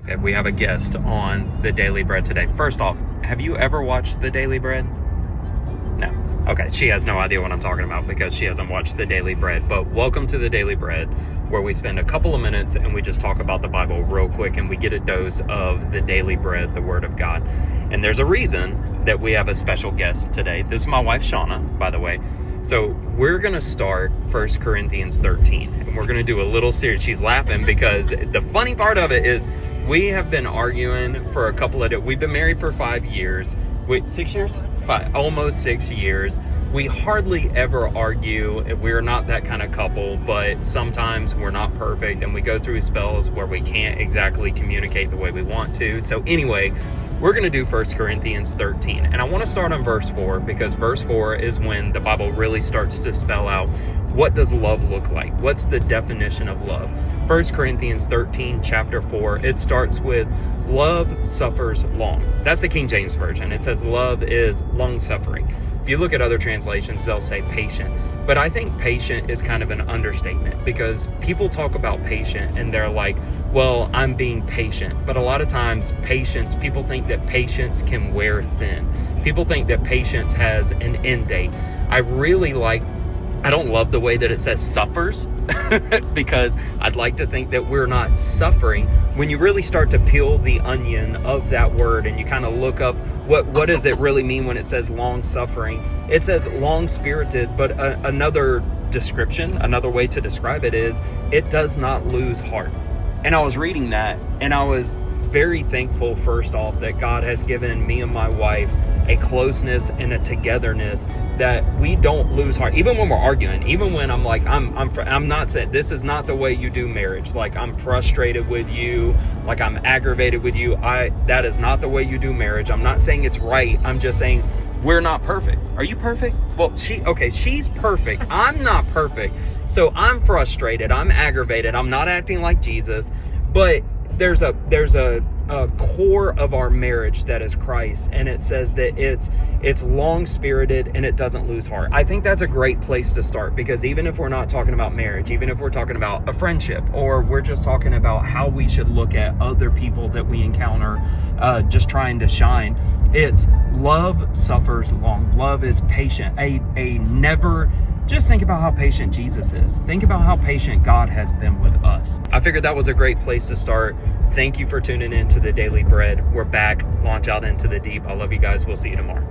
Okay, we have a guest on The Daily Bread today. First off, have you ever watched The Daily Bread? No. Okay, she has no idea what I'm talking about because she hasn't watched The Daily Bread. But welcome to The Daily Bread, where we spend a couple of minutes and we just talk about the Bible real quick and we get a dose of the daily bread, the Word of God. And there's a reason that we have a special guest today. This is my wife, Shauna, by the way. So we're going to start 1 Corinthians 13. And we're going to do a little series. She's laughing because the funny part of it is we have been arguing for a couple of days. We've been married for 5 years. Wait, 6 years? Almost 6 years. We hardly ever argue. We're not that kind of couple, but sometimes we're not perfect and we go through spells where we can't exactly communicate the way we want to. So anyway, we're going to do 1 Corinthians 13. And I want to start on verse 4 because verse 4 is when the Bible really starts to spell out what does love look like? What's the definition of love? 1 Corinthians 13, chapter 4, it starts with love suffers long. That's the King James Version. It says love is long-suffering. If you look at other translations, they'll say patient. But I think patient is kind of an understatement because people talk about patient and they're like, well, I'm being patient. But a lot of times patience, people think that patience can wear thin. People think that patience has an end date. I don't love the way that it says suffers because I'd like to think that we're not suffering. When you really start to peel the onion of that word and you kind of look up what does it really mean when it says long suffering, it says long spirited, but another description, another way to describe it is it does not lose heart. And I was reading that and I was very thankful, first off, that God has given me and my wife a closeness and a togetherness that we don't lose heart. Even when we're arguing, even when I'm like, I'm not saying this is not the way you do marriage. Like I'm frustrated with you, like I'm aggravated with you. That is not the way you do marriage. I'm not saying it's right. I'm just saying we're not perfect. Are you perfect? Well, she's perfect. I'm not perfect. So I'm frustrated. I'm aggravated. I'm not acting like Jesus, but there's a core of our marriage that is Christ, and it says that it's long spirited and it doesn't lose heart. I think that's a great place to start because even if we're not talking about marriage, even if we're talking about a friendship, or we're just talking about how we should look at other people that we encounter, just trying to shine, it's love suffers long. Love is patient. Just think about how patient Jesus is. Think about how patient God has been with us. I figured that was a great place to start. Thank you for tuning in to The Daily Bread. We're back. Launch out into the deep. I love you guys. We'll see you tomorrow.